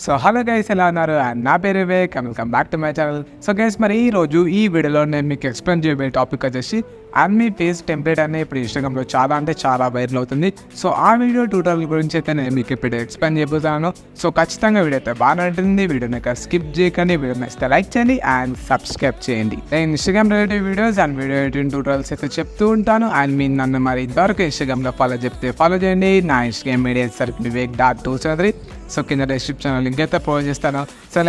So hello guys, ఎలా ఉన్నారు? And నా పేరు Vivek and welcome back to my channel. So guys, మరి ఈరోజు ఈ వీడియోలో నేను మీకు ఎక్స్ప్లెయిన్ చేయబోయే టాపిక్ వచ్చేసి యానిమే ఫేస్ టెంప్లెట్ అనేది ఇప్పుడు ఇన్స్టాగ్రామ్లో చాలా వైరల్ అవుతుంది. సో ఆ వీడియో ట్యూటోరియల్ గురించి అయితే నేను మీకు ఇప్పుడు ఎక్స్ప్లెయిన్ చేయబోతున్నాను. సో ఖచ్చితంగా వీడియో అయితే బాగా ఉంటుంది. వీడియోని స్కిప్ చేయకండి. వీడియో నచ్చితే లైక్ చేయండి అండ్ సబ్స్క్రైబ్ చేయండి. నేను Instagram related videos and video editing tutorials అయితే చెప్తూ ఉంటాను. అండ్ మీరు నన్ను మరి ఇంతవరకు ఇన్స్టాగ్రామ్లో ఫాలో చేయండి. నా ఇన్స్టాగ్రామ్ మీడియా vivek.273. సో కింద డిస్క్రిప్షన్ లింక్ అయితే ప్రొవైడ్ చేస్తాను. So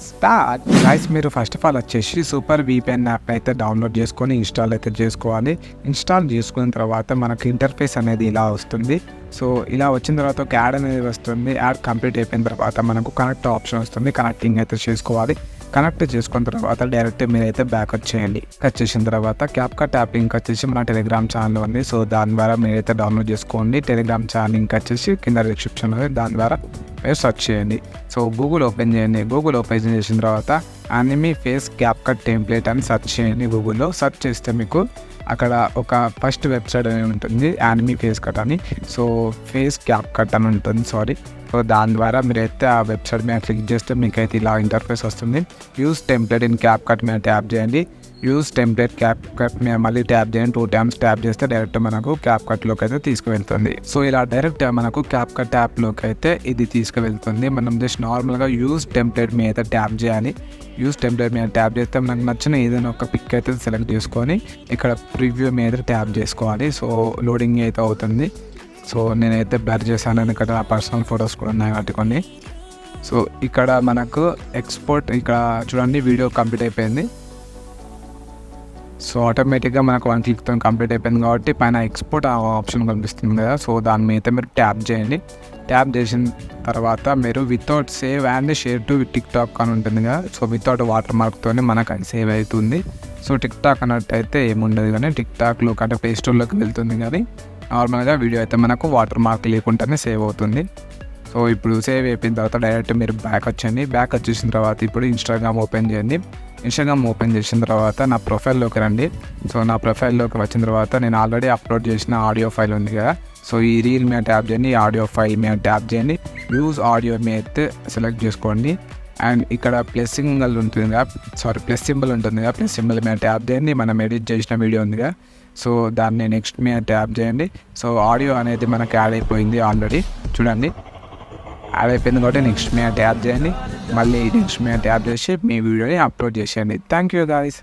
start guys. మీరు ఫస్ట్ ఆఫ్ ఆల్ వచ్చేసి సూపర్ VPN యాప్ అయితే డౌన్లోడ్ చేసుకొని ఇన్స్టాల్ అయితే చేసుకోవాలి. ఇన్స్టాల్ చేసుకున్న తర్వాత మనకు ఇంటర్ఫేస్ అనేది ఇలా వస్తుంది. సో ఇలా వచ్చిన తర్వాత ఒక యాడ్ అనేది వస్తుంది. యాడ్ కంప్లీట్ అయిపోయిన తర్వాత మనకు కనెక్ట్ ఆప్షన్ వస్తుంది. కనెక్టింగ్ అయితే చేసుకోవాలి. కనెక్ట్ చేసుకున్న తర్వాత డైరెక్ట్ మీరైతే బ్యాక్ వచ్చేయండి. వచ్చేసిన తర్వాత క్యాప్కట్ యాప్ లింక్ వచ్చేసి మన టెలిగ్రామ్ ఛానల్ ఉంది. సో దాని ద్వారా మీరైతే డౌన్లోడ్ చేసుకోండి. టెలిగ్రామ్ ఛానల్ లింక్ వచ్చేసి కింద డిస్క్రిప్షన్ ఉంది. దాని ద్వారా మీరు సెర్చ్ చేయండి. సో గూగుల్ ఓపెన్ చేయండి. గూగుల్ ఓపెన్ చేసిన తర్వాత యానిమే ఫేస్ క్యాప్కట్ టెంప్లెట్ అని సెర్చ్ చేయండి. గూగుల్లో సెర్చ్ చేస్తే మీకు అక్కడ ఒక ఫస్ట్ వెబ్సైట్ అనేది ఉంటుంది, యానిమే ఫేస్ కట్ అని. సో ఫేస్ క్యాప్కట్ అని ఉంటుంది, సో దాని ద్వారా మీరైతే ఆ వెబ్సైట్ మీద క్లిక్ చేస్తే మీకైతే ఇలా ఇంటర్ఫేస్ వస్తుంది. యూస్ టెంప్లెట్ ఇన్ క్యాప్కట్ మీద ట్యాప్ చేయండి. యూస్ టెంప్లెట్ క్యాప్కట్ మీద మళ్ళీ ట్యాప్ చేయండి. 2 times ట్యాప్ చేస్తే డైరెక్ట్ మనకు క్యాప్కట్లోకి అయితే తీసుకువెళ్తుంది. సో ఇలా డైరెక్ట్ మనకు క్యాప్కట్ యాప్లోకి అయితే ఇది తీసుకువెళ్తుంది. మనం జస్ట్ నార్మల్గా యూస్ టెంప్లెట్ మీద అయితే ట్యాప్ చేయాలి. యూస్ టెంప్లెట్ మీద ట్యాప్ చేస్తే మనకు నచ్చిన ఏదైనా ఒక పిక్ అయితే సెలెక్ట్ చేసుకొని ఇక్కడ ప్రివ్యూ మీద ట్యాప్ చేసుకోవాలి. సో లోడింగ్ అయితే అవుతుంది. సో నేనైతే బ్లర్ చేశాను, ఎందుకంటే నా పర్సనల్ ఫొటోస్ కూడా ఉన్నాయి కట్టుకొని. సో ఇక్కడ మనకు ఎక్స్పోర్ట్, ఇక్కడ చూడండి వీడియో కంప్లీట్ అయిపోయింది. సో ఆటోమేటిక్గా మనకు 1 క్లిక్తో కంప్లీట్ అయిపోయింది కాబట్టి పైన ఎక్స్పోర్ట్ ఆప్షన్ కనిపిస్తుంది కదా. సో దాని మీద మీరు ట్యాప్ చేయండి. ట్యాప్ చేసిన తర్వాత మీరు without save and share to TikTok అని ఉంటుంది కదా. సో వితౌట్ వాటర్ మార్క్తోనే మనకు అది సేవ్ అవుతుంది. సో టిక్టాక్ అన్నట్టయితే ఏముండదు, కానీ టిక్టాక్లో అంటే ప్లే స్టోర్లోకి వెళ్తుంది. కానీ నార్మల్గా వీడియో అయితే మనకు వాటర్ మార్క్ లేకుండానే సేవ్ అవుతుంది. సో ఇప్పుడు సేవ్ అయిపోయిన తర్వాత డైరెక్ట్ మీరు బ్యాక్ వచ్చండి. బ్యాక్ వచ్చేసిన తర్వాత ఇప్పుడు ఇన్స్టాగ్రామ్ ఓపెన్ చేయండి. ఇన్స్టాగ్రామ్ ఓపెన్ చేసిన తర్వాత నా ప్రొఫైల్లోకి రండి. సో నా ప్రొఫైల్లోకి వచ్చిన తర్వాత నేను ఆల్రెడీ అప్లోడ్ చేసిన ఆడియో ఫైల్ ఉంది కదా. సో ఈ రీల్ మీద ట్యాప్ చేయండి, ఆడియో ఫైల్ మీద ట్యాప్ చేయండి. యూజ్ ఆడియో మీద అయితే సెలెక్ట్ చేసుకోండి. అండ్ ఇక్కడ ప్లస్ సింబల్ ఉంటుంది కదా, ప్లస్ సింబల్ మీద ట్యాప్ చేయండి. మనం ఎడిట్ చేసిన వీడియో ఉంది కదా, సో దాన్ని నెక్స్ట్ మీద ట్యాప్ చేయండి. సో ఆడియో అనేది మనకు యాడ్ అయిపోయింది ఆల్రెడీ, చూడండి యాడ్ అయిపోయింది కాబట్టి నెక్స్ట్ మీద ట్యాప్ చేయండి. మళ్ళీ నెక్స్ట్ మీద ట్యాప్ చేసి మీ వీడియోని అప్లోడ్ చేసేయండి. Thank you guys.